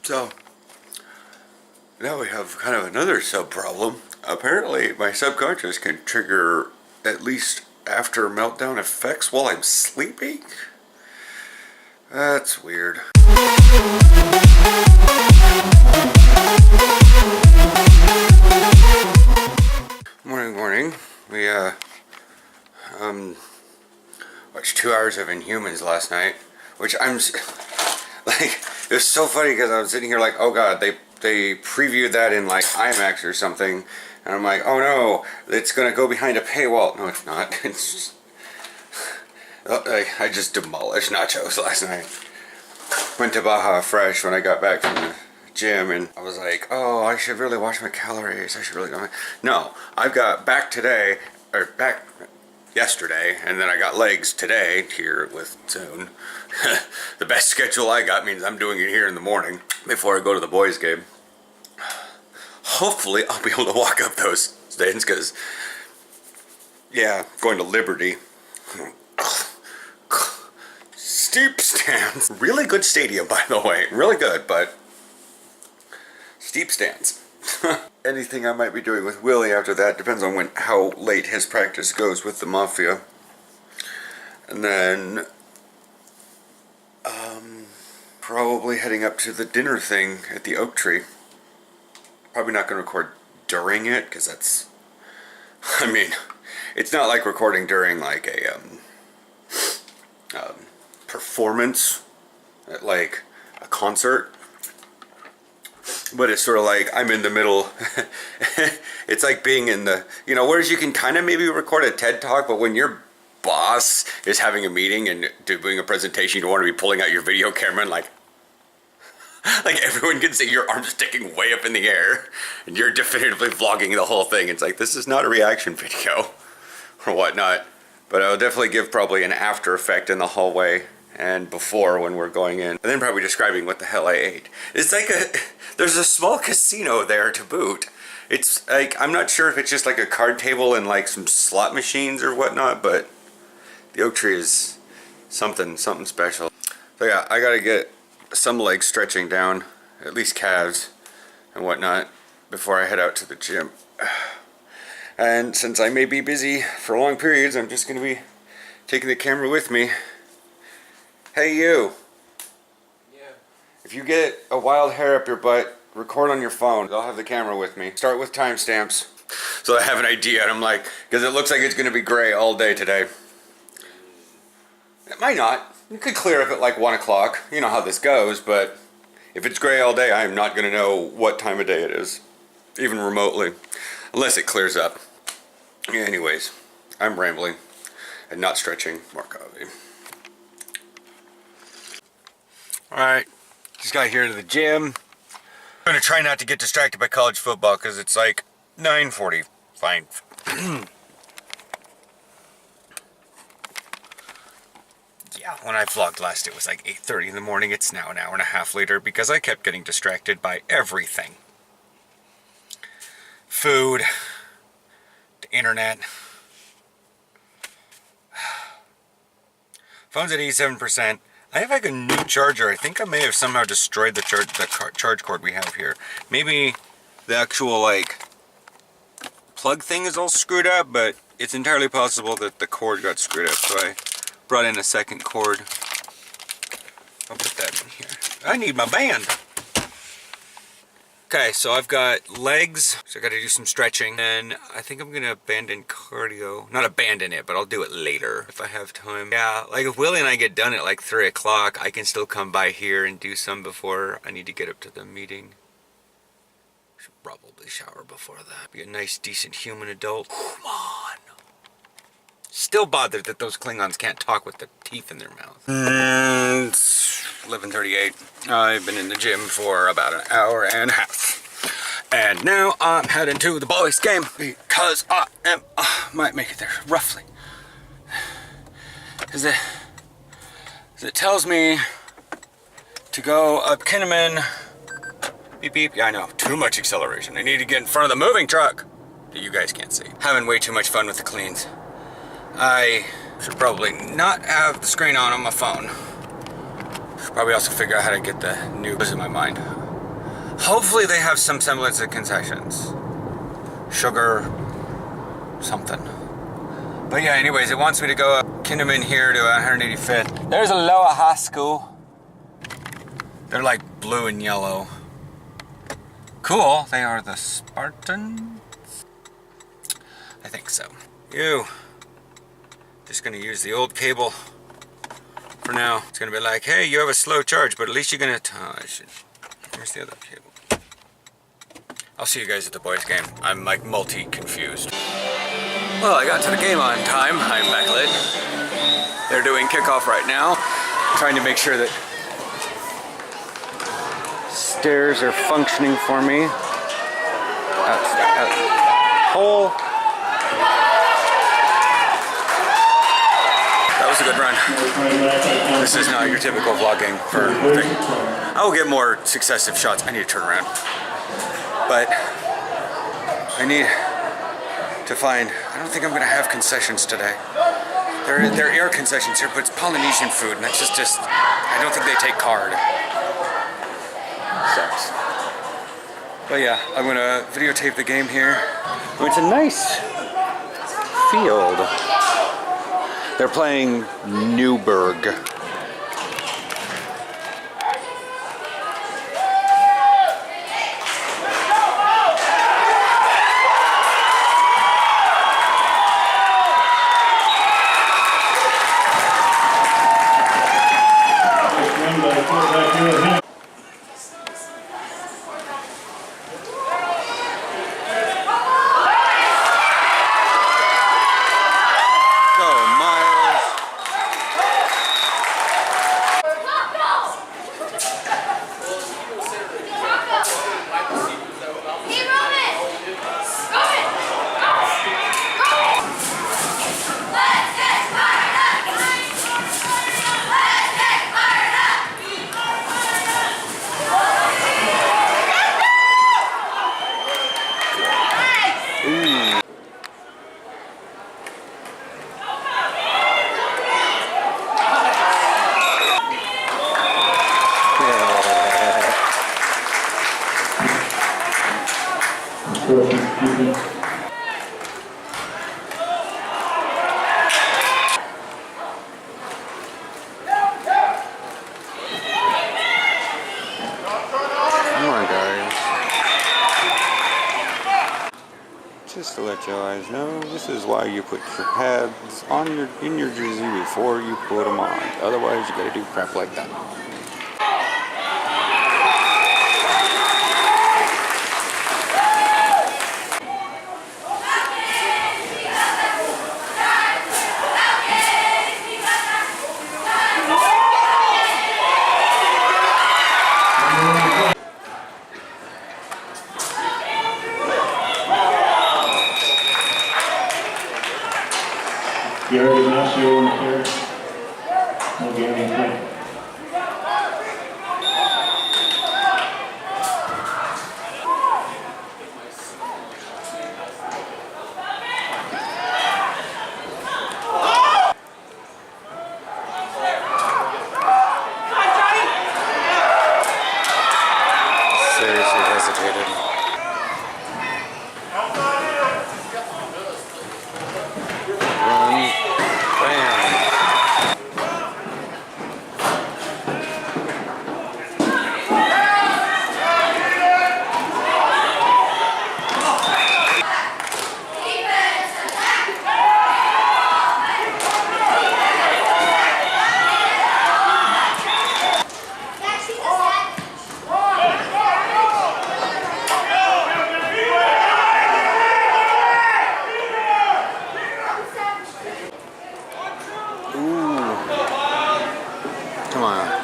So, now we have kind of another sub-problem. Apparently, my subconscious can trigger at least after meltdown effects while I'm sleeping? That's weird. Morning. We, watched 2 hours of Inhumans last night, which I'm, like, it was so funny because I was sitting here like, oh god, they previewed that in like IMAX or something, and I'm like, oh no, it's gonna go behind a paywall. No, it's not. It's I just demolished nachos last night. Went to Baja Fresh when I got back from the gym, and I was like, oh, I should really watch my calories. I should really go. No, I've got back yesterday, and then I got legs today here with Zune. The best schedule I got means I'm doing it here in the morning before I go to the boys' game. Hopefully I'll be able to walk up those stands, because yeah, going to Liberty, steep stands. Really good stadium, by the way, really good, but steep stands. Anything I might be doing with Willie after that depends on how late his practice goes with the Mafia. And then probably heading up to the dinner thing at the Oak Tree. Probably not going to record during it, because that's, I mean, it's not like recording during like a performance at like a concert. But it's sort of like I'm in the middle. It's like being in the, whereas you can kind of maybe record a TED Talk, but when your boss is having a meeting and doing a presentation, you don't want to be pulling out your video camera and like everyone can see your arm sticking way up in the air and you're definitively vlogging the whole thing. It's like, this is not a reaction video or whatnot. But I'll definitely give probably an after effect in the hallway and before when we're going in, and then probably describing what the hell I ate. It's like there's a small casino there to boot. It's like, I'm not sure if it's just like a card table and like some slot machines or whatnot, but the Oak Tree is something special. So yeah, I gotta get some leg stretching down, at least calves and whatnot, before I head out to the gym. And since I may be busy for long periods, I'm just gonna be taking the camera with me. Hey you! Yeah. If you get a wild hair up your butt, record on your phone. I'll have the camera with me. Start with timestamps, so I have an idea. And I'm like, because it looks like it's gonna be gray all day today. It might not. You could clear up at like 1 o'clock. You know how this goes, but if it's gray all day, I am not going to know what time of day it is, even remotely, unless it clears up. Anyways, I'm rambling and not stretching. More coffee. Alright, just got here to the gym. I'm going to try not to get distracted by college football because it's like 9:40. Fine. Yeah, when I vlogged last, it was like 8:30 in the morning. It's now an hour and a half later because I kept getting distracted by everything. Food, the internet. Phone's at 87%. I have like a new charger. I think I may have somehow destroyed the charge cord we have here. Maybe the actual like plug thing is all screwed up, but it's entirely possible that the cord got screwed up. So I brought in a second cord. I'll put that in here. I need my band. Okay, so I've got legs, so I got to do some stretching, and I think I'm gonna abandon cardio. Not abandon it, but I'll do it later if I have time. Yeah, like if Willie and I get done at like 3 o'clock, I can still come by here and do some before I need to get up to the meeting. Should probably shower before that. Be a nice, decent human adult. Come on. Still bothered that those Klingons can't talk with the teeth in their mouth. It's 11:38. I've been in the gym for about an hour and a half. And now I'm heading to the boys' game because I might make it there roughly. Because it tells me to go up Kinnaman. Beep beep. Yeah, I know. Too much acceleration. I need to get in front of the moving truck. That you guys can't see. Having way too much fun with the cleans. I should probably not have the screen on my phone. Probably also figure out how to get the new in my mind. Hopefully they have some semblance of concessions. Sugar, something. But yeah, anyways, it wants me to go up Kinderman here to 185th. There's a Loa High School. They're like blue and yellow. Cool. They are the Spartans? I think so. Just gonna use the old cable for now. It's gonna be like, hey, you have a slow charge, but at least you're gonna... Oh, where's the other cable? I'll see you guys at the boys' game. I'm like multi-confused. Well, I got to the game on time. I'm back late. They're doing kickoff right now. Trying to make sure that stairs are functioning for me. Hole. That was a good run. This is not your typical vlogging for thing. I will get more successive shots. I need to turn around. But I need to find, I don't think I'm gonna have concessions today. There are concessions here, but it's Polynesian food, and that's just I don't think they take card. Sucks. But yeah, I'm gonna videotape the game here. It's a nice field. They're playing Newburgh. Just to let you guys know, this is why you put your pads on in your jersey before you put them on. Otherwise, you gotta do crap like that. Gary Ignacio in here. No game in here. Seriously hesitated.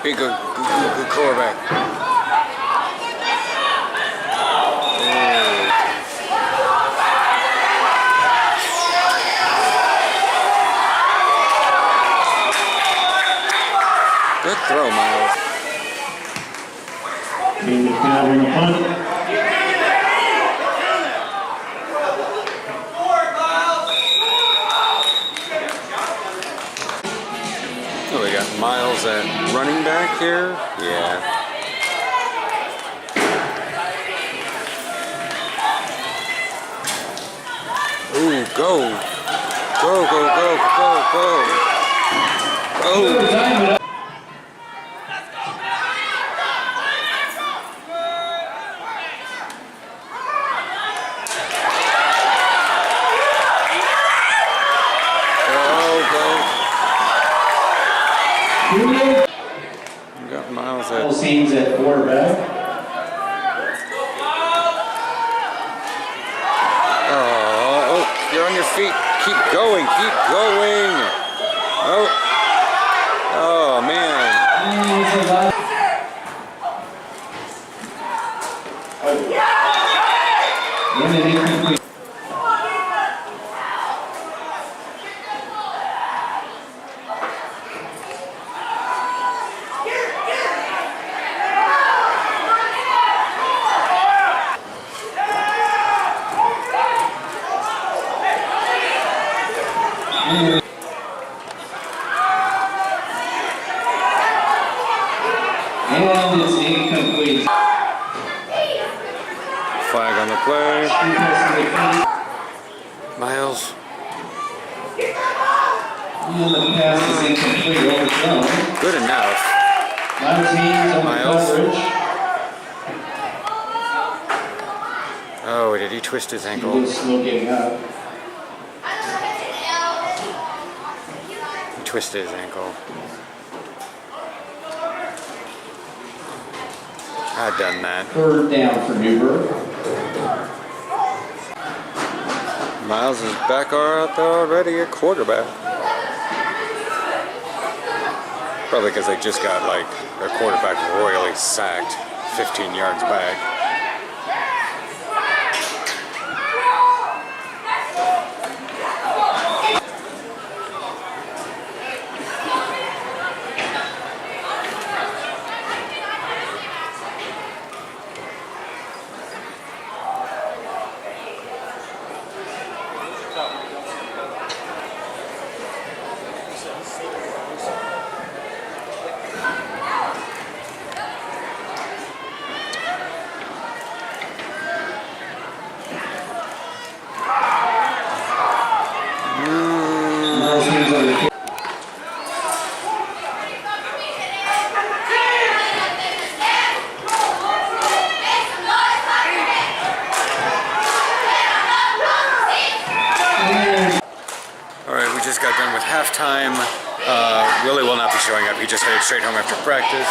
Be good quarterback. Good throw, Miles. Team is now in the punt. Oh, we got Miles at running back here? Yeah. Ooh, go. Go, go, go, go, go. Oh. You got Miles All at scenes at quarterback. oh, you're on your feet. Keep going, keep going. Oh man. And an incomplete. And it's incomplete. Flag on the play. Miles. And the pass is incomplete, overthrown. Good enough. Mountains on the Miles. coverage. Oh, did he twist his He ankle? was slow getting up. He twisted his ankle. I've done that. Third down for Newberg. Miles is back out there already at quarterback. Probably because they just got like their quarterback royally sacked 15 yards back. Mountains on the kick. Alright, we just got done with halftime. Willie will not be showing up. He just headed straight home after practice.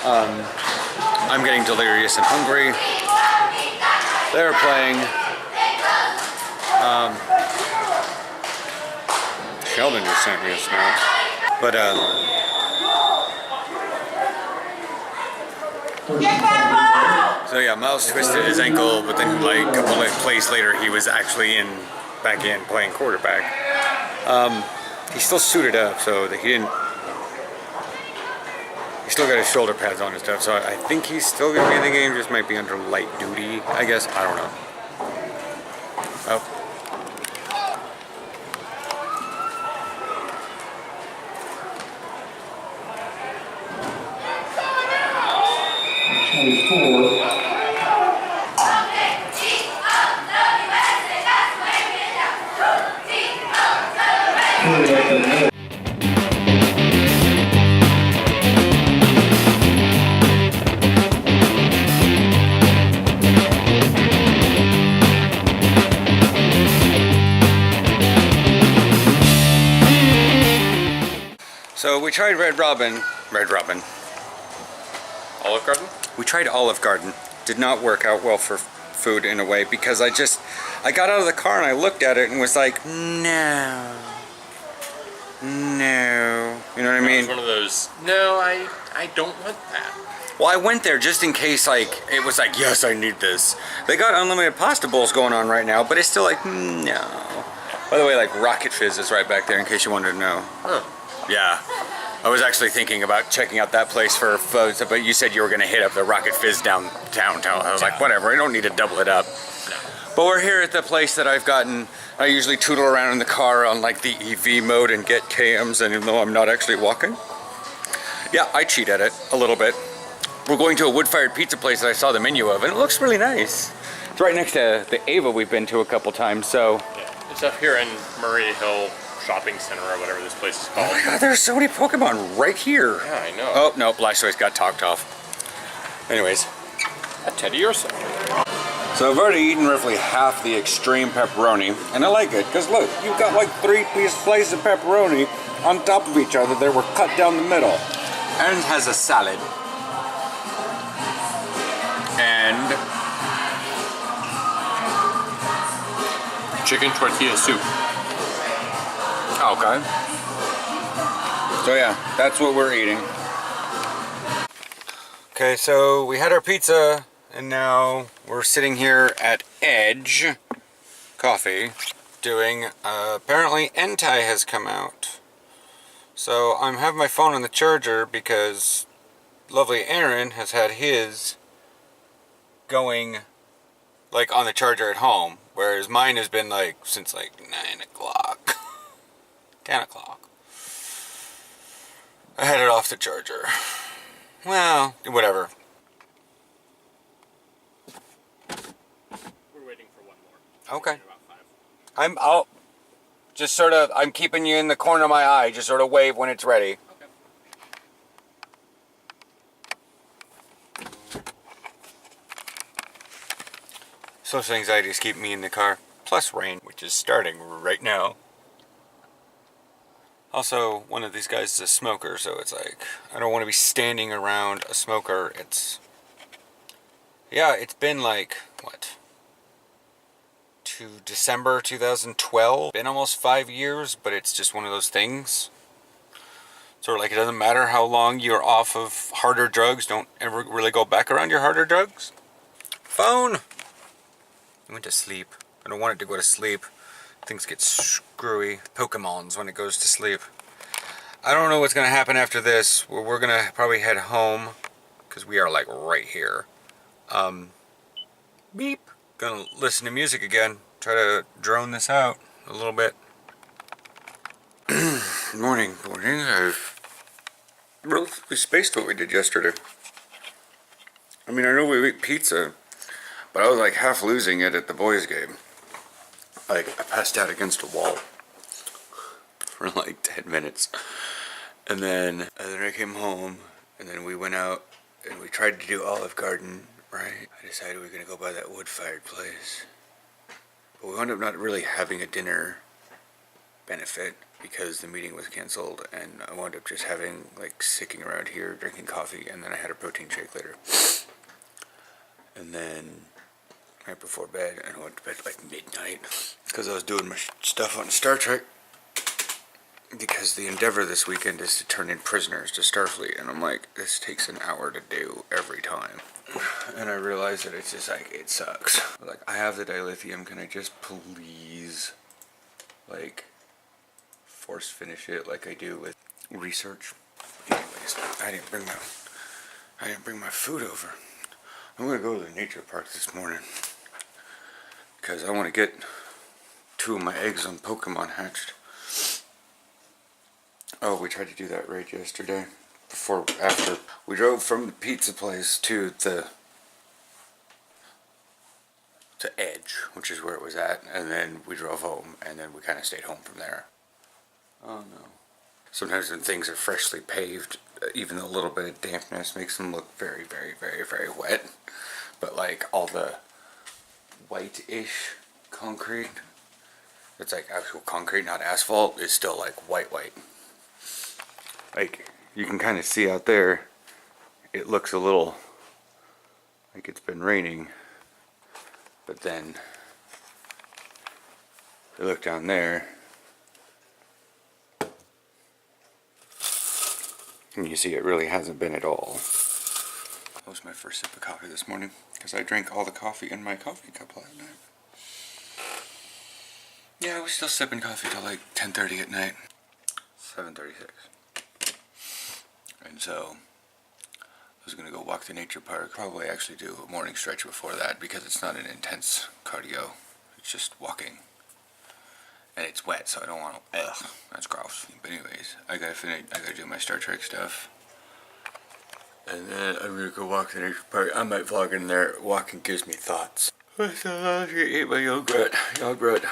I'm getting delirious and hungry. They're playing. Sheldon just sent me a snack. But, so yeah, Miles twisted his ankle, but then like a couple of plays later, he was actually back in playing quarterback. He's still suited up, so that he didn't. He's still got his shoulder pads on and stuff, so I think he's still gonna be in the game. Just might be under light duty, I guess. I don't know. Oh. 24. So we tried Red Robin. Olive Garden? We tried Olive Garden. Did not work out well for food in a way because I got out of the car and I looked at it and was like, no. You know what I mean? It's one of those, no, I don't want that. Well, I went there just in case, like, it was like, yes, I need this. They got unlimited pasta bowls going on right now, but it's still like, no. By the way, like, Rocket Fizz is right back there in case you wanted to know. Huh. Yeah. I was actually thinking about checking out that place for photos, but you said you were going to hit up the Rocket Fizz downtown. I was like, whatever, I don't need to double it up. No. But we're here at the place that I usually tootle around in the car on like the EV mode and get KMs, and even though I'm not actually walking. Yeah, I cheat at it a little bit. We're going to a wood-fired pizza place that I saw the menu of, and it looks really nice. It's right next to the Ava we've been to a couple times, so... Yeah, it's up here in Murray Hill Shopping Center or whatever this place is Oh called. my god, there's so many Pokemon right here. Yeah, I know. Oh, no, Blastoise got talked off. Anyways. A Teddiursa. So I've already eaten roughly half the extreme pepperoni, and I like it, because look, you've got like 3 slices of pepperoni on top of each other that were cut down the middle. Aaron has a salad. And Chicken tortilla soup. okay. So yeah, that's what we're eating. Okay, so we had our pizza, and now we're sitting here at Edge Coffee doing, apparently Entei has come out. So I'm having my phone on the charger because lovely Aaron has had his going like on the charger at home, whereas mine has been like since like 9 o'clock, 10 o'clock. I had it off the charger. Well, whatever. We're waiting for one more. Okay. About 5. I'll just sort of, I'm keeping you in the corner of my eye, just sort of wave when it's ready. Social anxiety is keeping me in the car, plus rain, which is starting right now. Also, one of these guys is a smoker, so it's like, I don't want to be standing around a smoker. Yeah, it's been like, what? To December 2012. Been almost 5 years, but it's just one of those things. Sort of like it doesn't matter how long you're off of harder drugs, don't ever really go back around your harder drugs. Phone! I went to sleep. I don't want it to go to sleep. Things get screwy. Pokemons when it goes to sleep. I don't know what's going to happen after this. We're going to probably head home because we are like right here. Beep. Gonna listen to music again. Try to drone this out a little bit. Morning. I've relatively spaced what we did yesterday. I mean, I know we ate pizza, but I was like half losing it at the boys' game. Like, I passed out against a wall for like 10 minutes. And then I came home, and then we went out, and we tried to do Olive Garden, right? I decided we were going to go by that wood-fired place. But we wound up not really having a dinner benefit because the meeting was canceled, and I wound up just having, like, sticking around here, drinking coffee, and then I had a protein shake later. And then right before bed, and I went to bed like midnight because I was doing my stuff on Star Trek. Because the endeavor this weekend is to turn in prisoners to Starfleet, and I'm like, this takes an hour to do every time. And I realized that it's just like, it sucks. Like, I have the dilithium, can I just please, like, force finish it like I do with research? Anyways, I didn't bring my food over. I'm gonna go to the nature park this morning because I want to get 2 of my eggs on Pokemon hatched. Oh, we tried to do that right yesterday. After we drove from the pizza place to Edge, which is where it was at, and then we drove home, and then we kind of stayed home from there. Oh no. Sometimes when things are freshly paved, even a little bit of dampness makes them look very, very, very, very wet. But like all the white-ish concrete, it's like actual concrete, not asphalt, is still like white. Like, you can kind of see out there, it looks a little like it's been raining, but then you look down there, and you see it really hasn't been at all. That was my first sip of coffee this morning, because I drank all the coffee in my coffee cup last night. Yeah, I was still sipping coffee till like 10:30 at night. 7:36. And so I was gonna go walk the nature park. Probably actually do a morning stretch before that because it's not an intense cardio. It's just walking. And it's wet, so I don't want to. Ugh, that's gross. But anyways, I gotta do my Star Trek stuff. And then I'm gonna go walk the nature park. I might vlog in there. Walking gives me thoughts. So eat my yogurt, yogurt.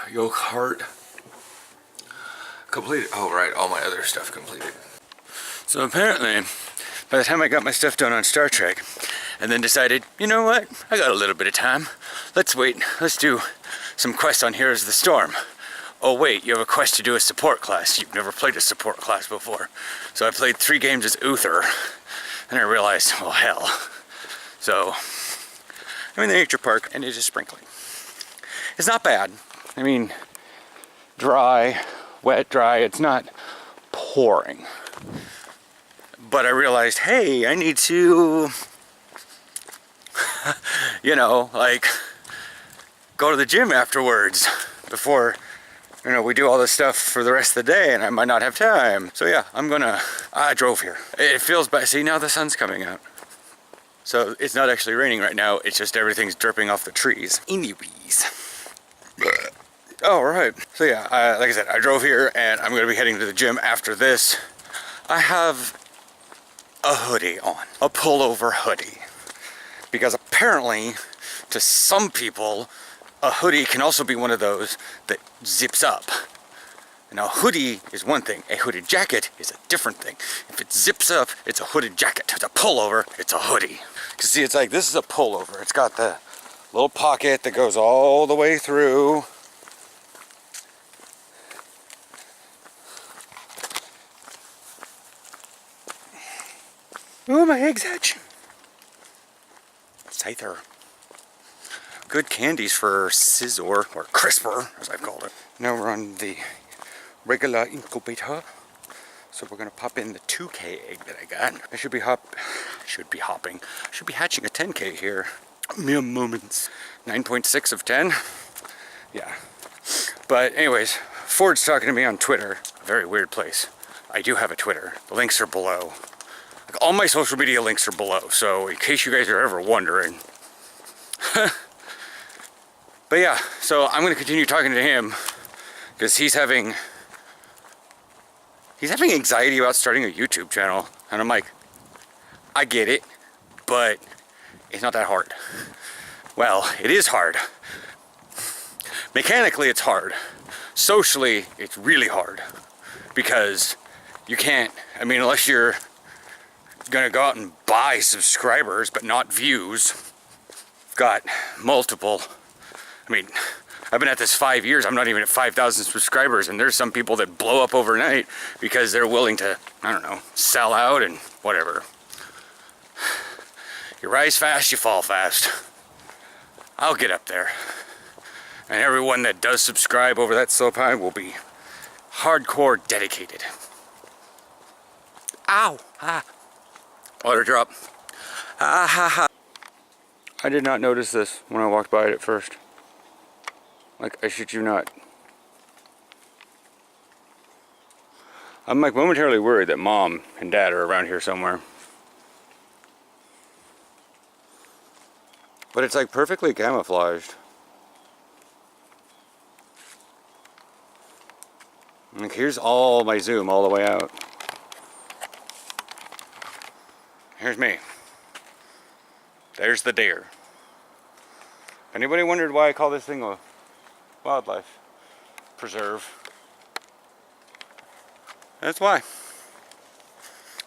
Completed. Oh right, all my other stuff completed. So apparently, by the time I got my stuff done on Star Trek, and then decided, you know what? I got a little bit of time. Let's wait. Let's do some quests on Heroes of the Storm. Oh wait, you have a quest to do a support class. You've never played a support class before. So I played 3 games as Uther, and I realized, well hell. So I'm in the nature park, and it is sprinkling. It's not bad. I mean, dry, wet, dry. It's not pouring. But I realized, hey, I need to, you know, like, go to the gym afterwards before, you know, we do all this stuff for the rest of the day, and I might not have time. So yeah, I drove here. It feels bad. See, now the sun's coming out. So it's not actually raining right now. It's just everything's dripping off the trees. Anyways. All right. So yeah, like I said, I drove here, and I'm going to be heading to the gym after this. I have a hoodie on, a pullover hoodie, because apparently to some people a hoodie can also be one of those that zips up. Now a hoodie is one thing, a hooded jacket is a different thing. If it zips up, it's a hooded jacket. If it's a pullover, it's a hoodie. Cause see, it's like, this is a pullover. It's got the little pocket that goes all the way through. Ooh, my egg's hatching. Scyther. Good candies for Scissor, or Crisper, as I've called it. Now we're on the regular incubator. So we're gonna pop in the 2K egg that I got. I should be hatching a 10K here. Mere moments. 9.6 of 10. Yeah. But anyways, Ford's talking to me on Twitter. A very weird place. I do have a Twitter. The links are below. Like, all my social media links are below, so in case you guys are ever wondering. But yeah, so I'm going to continue talking to him, because he's having anxiety about starting a YouTube channel. And I'm like, I get it, but it's not that hard. Well, it is hard. Mechanically, it's hard. Socially, it's really hard. Because you can't, I mean, unless you're gonna go out and buy subscribers but not views. Got multiple, I mean, I've been at this 5 years. I'm not even at 5,000 subscribers, and there's some people that blow up overnight because they're willing to, I don't know, sell out and whatever. You rise fast, you fall fast. I'll get up there, and everyone that does subscribe over that slope high will be hardcore dedicated. Ow! Ah. Water drop. Ah ha ha. I did not notice this when I walked by it at first. Like, I shit you not. I'm like momentarily worried that Mom and Dad are around here somewhere. But it's like perfectly camouflaged. Like, here's all my zoom all the way out. Here's me. There's the deer. If anybody wondered why I call this thing a wildlife preserve, that's why.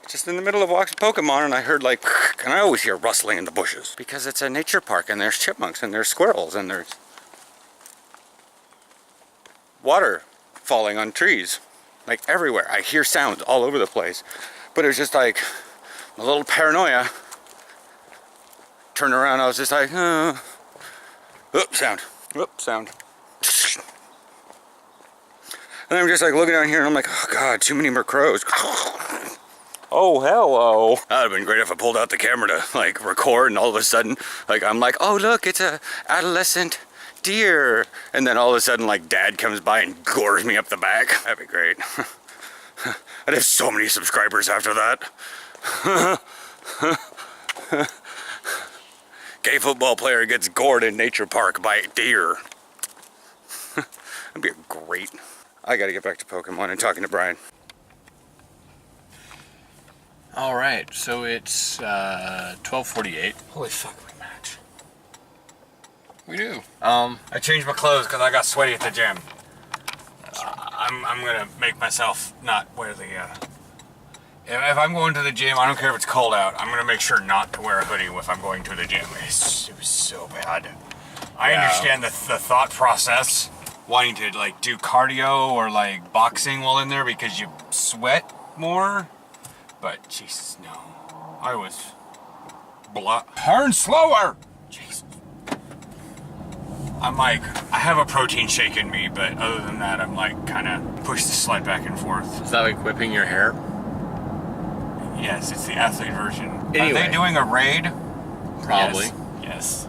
Just in the middle of watching Pokemon, and I heard like, and I always hear rustling in the bushes because it's a nature park, and there's chipmunks, and there's squirrels, and there's water falling on trees, like everywhere. I hear sounds all over the place, but it was just like a little paranoia. Turned around, I was just like, Oop, sound. And I'm just like looking down here, and I'm like, oh god, too many more crows. Oh, hello. That would have been great if I pulled out the camera to like record, and all of a sudden, like, I'm like, oh look, it's a adolescent deer. And then all of a sudden, like, Dad comes by and gores me up the back. That'd be great. I'd have so many subscribers after that. Gay football player gets gored in nature park by a deer. That'd be great. I gotta get back to Pokemon and talking to Brian. All right, so it's 12:48. Holy fuck, we match. We do. I changed my clothes because I got sweaty at the gym. I'm gonna make myself not wear the. If I'm going to the gym, I don't care if it's cold out. I'm gonna make sure not to wear a hoodie if I'm going to the gym. It was so bad. I understand the thought process, wanting to like do cardio or like boxing while in there because you sweat more. But Jesus, no. I was turn slower. Jesus. I'm like, I have a protein shake in me, but other than that, I'm like kind of push the sled back and forth. Is that like whipping your hair? Yes, it's the athlete version. Anyway. Are they doing a raid? Probably. Yes.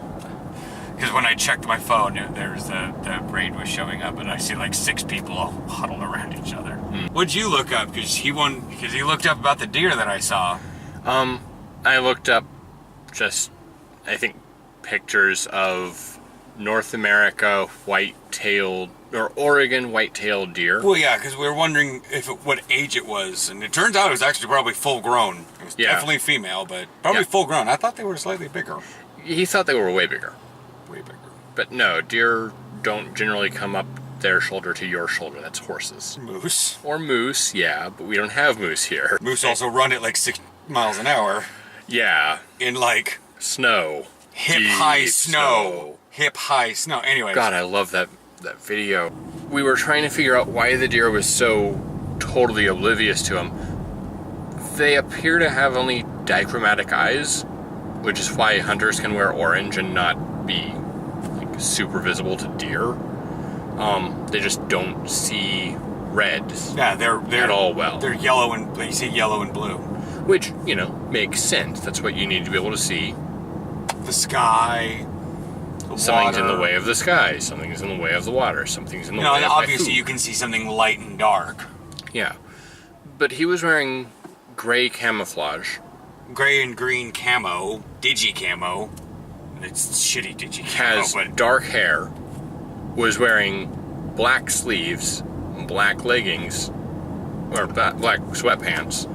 Because when I checked my phone, there's the raid was showing up, and I see like 6 people all huddled around each other. What'd you look up? Because he looked up about the deer that I saw. I looked up just, I think, pictures of North America white-tailed, or Oregon white-tailed deer. Well, yeah, because we were wondering what age it was, and it turns out it was actually probably full-grown. It was definitely female, but probably full-grown. I thought they were slightly bigger. He thought they were way bigger. Way bigger. But no, deer don't generally come up their shoulder to your shoulder. That's horses. Moose. Or moose, yeah, but we don't have moose here. Moose also run at like 6 miles an hour Yeah. in like Snow. hip-high Deep snow. Hip-high snow. Anyways. God, I love that video. We were trying to figure out why the deer was so totally oblivious to him. They appear to have only dichromatic eyes, which is why hunters can wear orange and not be like super visible to deer. They just don't see red Yeah, they're at all well. They're yellow and you see yellow and blue. Which, you know, makes sense. That's what you need to be able to see. The sky, the Something's in water. the way of the sky, something's in the way of the water, something's in the You know, way and of my obviously food. you can see something light and dark. Yeah. But he was wearing gray camouflage. Gray and green camo, digi camo. It's shitty digi camo, Has but dark hair, was wearing black sleeves, black leggings, or black sweatpants.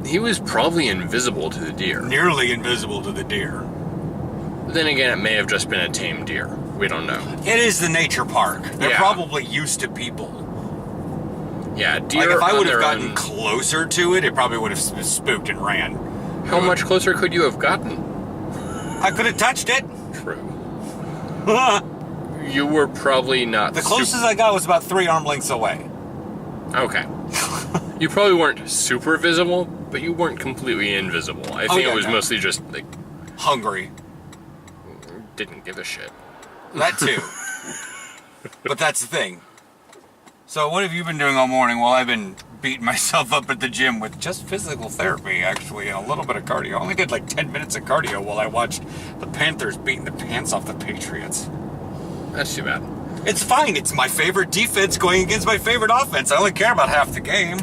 He was probably invisible to the deer. nearly invisible to the deer. Then again, it may have just been a tame deer. We don't know. It is the nature park. They're Yeah. probably used to people. Yeah, deer Like if I on would have their gotten own- closer to it, it probably would have spooked and ran. How much closer could you have gotten? I could have touched it. True. The You were probably not closest I got was about 3 arm lengths away. Okay. You probably weren't super visible, but you weren't completely invisible. I think yeah, it was no. mostly just, like, Hungry. didn't give a shit. That too. But that's the thing. So what have you been doing all morning while I've been beating myself up at the gym with just physical therapy, actually, and a little bit of cardio? I only did like 10 minutes of cardio while I watched the Panthers beating the pants off the Patriots. That's too bad. It's fine. It's my favorite defense going against my favorite offense. I only care about half the game.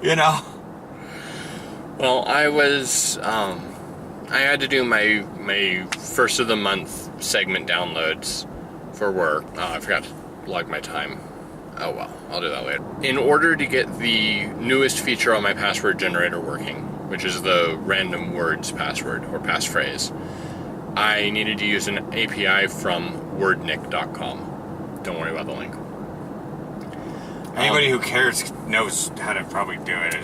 You know? Well, I was, I had to do my first of the month segment downloads for work. I forgot to log my time. Oh well, I'll do that later. In order to get the newest feature on my password generator working, which is the random words password or passphrase, I needed to use an API from wordnik.com. Don't worry about the link. Anybody who cares knows how to probably do it.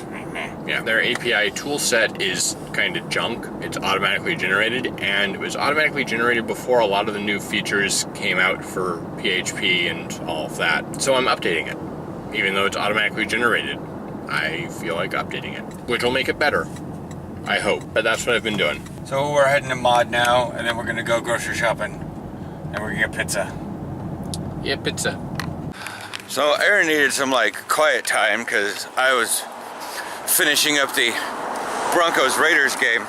Yeah, their API toolset is kind of junk. It's automatically generated, and it was automatically generated before a lot of the new features came out for PHP and all of that. So I'm updating it. Even though it's automatically generated, I feel like updating it, which will make it better. I hope. But that's what I've been doing. So we're heading to Mod now, and then we're gonna go grocery shopping, and we're gonna get pizza. Yeah, pizza. So Aaron needed some like quiet time because I was finishing up the Broncos Raiders game.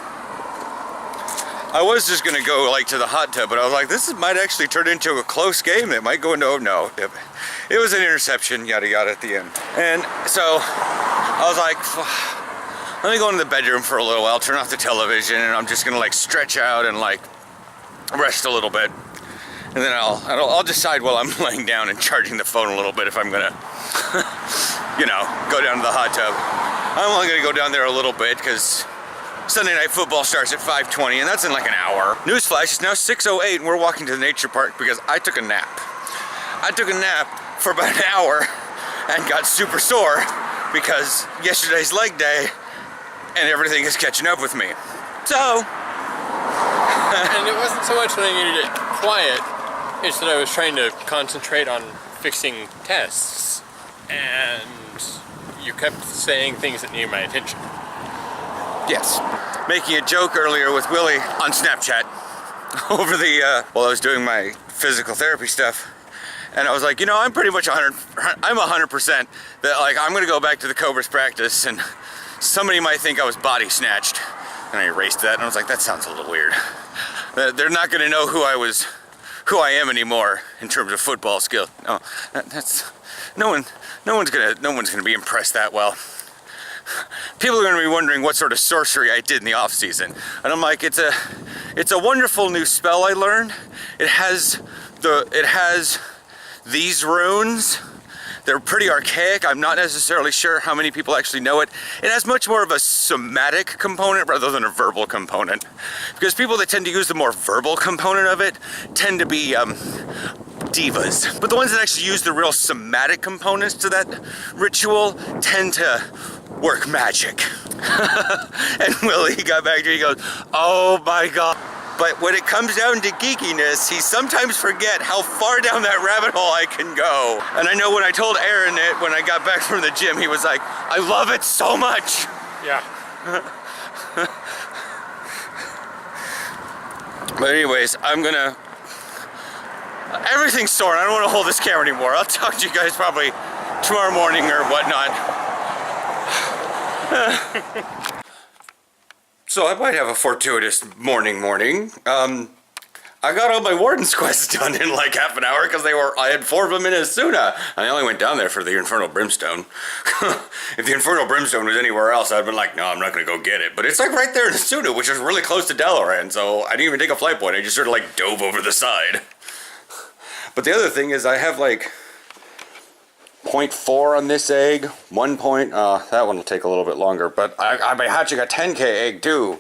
I was just gonna go like to the hot tub, but I was like, this might actually turn into a close game. It might go into, oh no, it was an interception, yada yada at the end. And so I was like, let me go into the bedroom for a little while, turn off the television, and I'm just gonna like stretch out and like rest a little bit. And then I'll decide while I'm laying down and charging the phone a little bit if I'm gonna you know, go down to the hot tub. I'm only gonna go down there a little bit because Sunday Night Football starts at 5:20 and that's in like an hour. Newsflash, it's now 6:08 and we're walking to the nature park because I took a nap. I took a nap for about an hour and got super sore because yesterday's leg day and everything is catching up with me. So, And it wasn't so much that I needed it quiet, it's that I was trying to concentrate on fixing tests, and you kept saying things that needed my attention. yes, making a joke earlier with Willie on Snapchat over the, while I was doing my physical therapy stuff. And I was like, you know, I'm pretty much 100% that like I'm gonna go back to the Cobras practice and somebody might think I was body snatched. And I erased that and I was like, that sounds a little weird. They're not gonna know who I am anymore in terms of football skill. No, no one's gonna be impressed that well. People are gonna be wondering what sort of sorcery I did in the off season. And I'm like, it's a wonderful new spell I learned. It has these runes. They're pretty archaic. I'm not necessarily sure how many people actually know it. It has much more of a somatic component rather than a verbal component. Because people that tend to use the more verbal component of it tend to be divas. But the ones that actually use the real somatic components to that ritual tend to work magic. And Willie got back to me, he goes, oh my God. But when it comes down to geekiness, he sometimes forget how far down that rabbit hole I can go. And I know when I told Aaron it, when I got back from the gym, he was like, I love it so much. Yeah. But anyways, everything's sore. I don't want to hold this camera anymore. I'll talk to you guys probably tomorrow morning or whatnot. So I might have a fortuitous morning. I got all my Warden's quests done in like half an hour because I had 4 of them in Asuna. I only went down there for the Infernal Brimstone. If the Infernal Brimstone was anywhere else, I'd been like, no, I'm not gonna go get it. But it's like right there in Asuna, which is really close to Dalaran, so I didn't even take a flight point. I just sort of like dove over the side. But the other thing is I have like 0.4 on this egg, 1 point, that one will take a little bit longer, but I've been hatching a 10K egg too.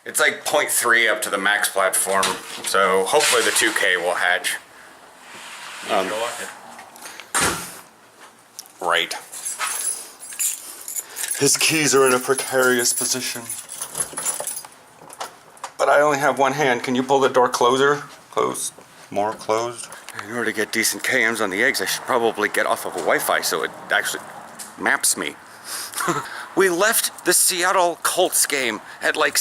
It's like 0.3 up to the max platform, so hopefully the 2K will hatch. Right. His keys are in a precarious position. But I only have one hand. Can you pull the door closer? Closed. More closed. In order to get decent KMs on the eggs, I should probably get off of a Wi-Fi so it actually maps me. We left the Seattle Colts game at like,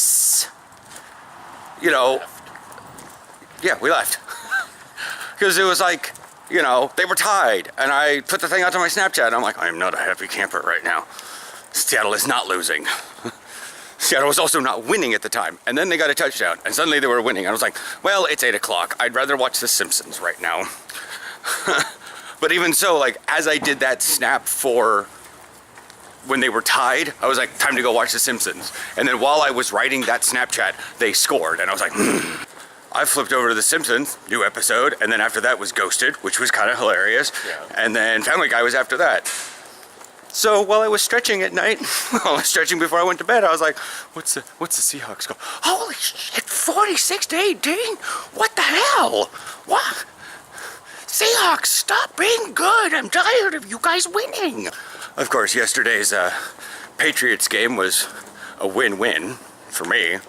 yeah, we left. Because it was like, they were tied. And I put the thing out to my Snapchat and I'm like, I am not a happy camper right now. Seattle is not losing. Seattle was also not winning at the time. And then they got a touchdown, and suddenly they were winning. I was like, well, it's 8 o'clock. I'd rather watch The Simpsons right now. But even so, like, as I did that snap for when they were tied, I was like, time to go watch The Simpsons. And then while I was writing that Snapchat, they scored. And I was like, I flipped over to The Simpsons, new episode. And then after that was Ghosted, which was kind of hilarious. Yeah. And then Family Guy was after that. So while I was stretching at night, while I was stretching before I went to bed, I was like, what's the Seahawks score? Holy shit, 46-18? What the hell? What? Seahawks, stop being good. I'm tired of you guys winning. Of course, yesterday's Patriots game was a win-win for me.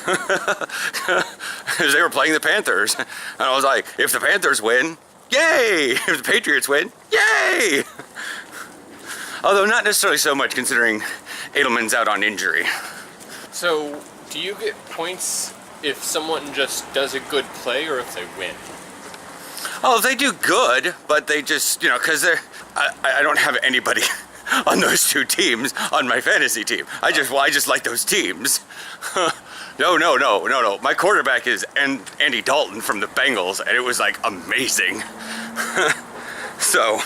Because they were playing the Panthers. And I was like, if the Panthers win, yay! If the Patriots win, yay! Although not necessarily so much considering Edelman's out on injury. So, do you get points if someone just does a good play or if they win? Oh, they do good, but they just, because I don't have anybody on those two teams on my fantasy team. I just like those teams. No. My quarterback is Andy Dalton from the Bengals, and it was like amazing. So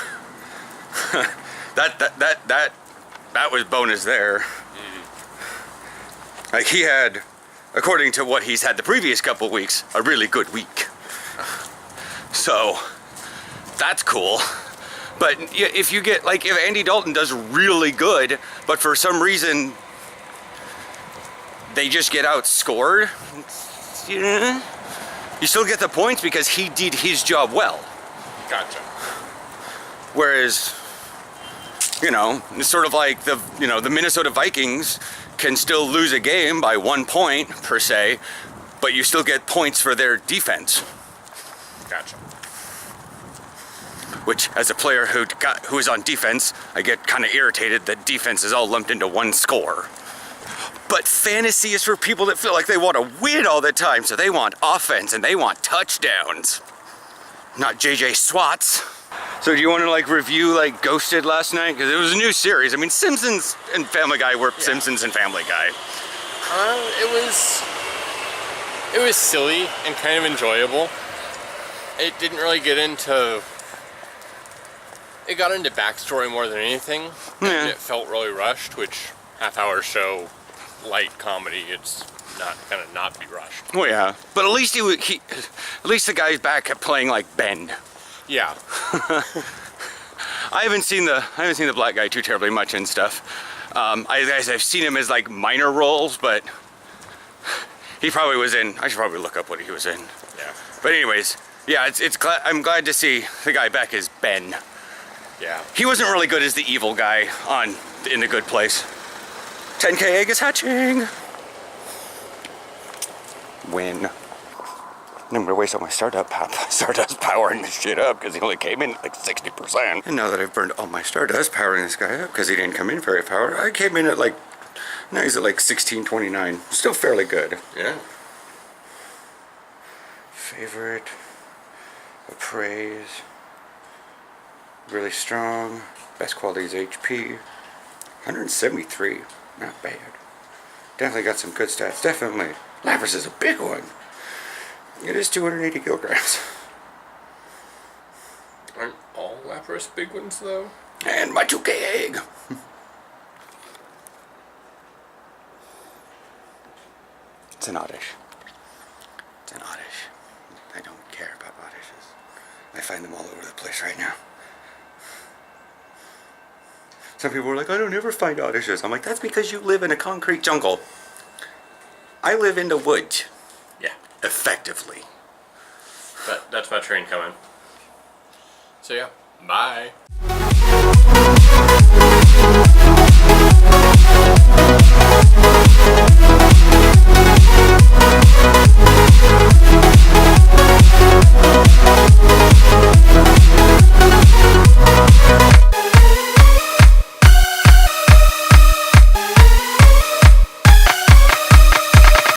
that was bonus there. Like he had, according to what he's had the previous couple weeks, a really good week. So that's cool. But if you get, like, if Andy Dalton does really good, but for some reason they just get outscored, you still get the points because he did his job well. Gotcha. Whereas, it's sort of like the Minnesota Vikings can still lose a game by 1 point per se, but you still get points for their defense. Gotcha. Which, as a player who is on defense, I get kind of irritated that defense is all lumped into one score. But fantasy is for people that feel like they want to win all the time, so they want offense and they want touchdowns, not JJ Swats. So do you want to like review like Ghosted last night? Because it was a new series. I mean, Simpsons and Family Guy were Simpsons and Family Guy. It was silly and kind of enjoyable. It didn't really get into... It got into backstory more than anything. Yeah. And it felt really rushed, which half-hour show, light comedy, it's not gonna not be rushed. Oh yeah, but at least at least the guy's back at playing like Ben. Yeah. I haven't seen the black guy too terribly much and stuff. I've seen him as like minor roles, but he probably was in. I should probably look up what he was in. Yeah. But anyways, yeah, I'm glad to see the guy back as Ben. Yeah. He wasn't really good as the evil guy in The Good Place. 10K egg is hatching. Win. I'm gonna waste all my Stardust powering this shit up because he only came in at like 60%. And now that I've burned all my Stardust powering this guy up because he didn't come in very powered, I came in at like, now he's at like 1629. Still fairly good. Yeah. Favorite, appraise, really strong, best quality is HP, 173, not bad. Definitely got some good stats, definitely. Lapras is a big one. It is 280 kilograms. Aren't all Lapras big ones, though? And my 2K egg. It's an oddish. It's an oddish. I don't care about oddishes. I find them all over the place right now. Some people are like, I don't ever find oddishes. I'm like, that's because you live in a concrete jungle. I live in the woods. Yeah. Effectively. That's my train coming. So yeah, bye.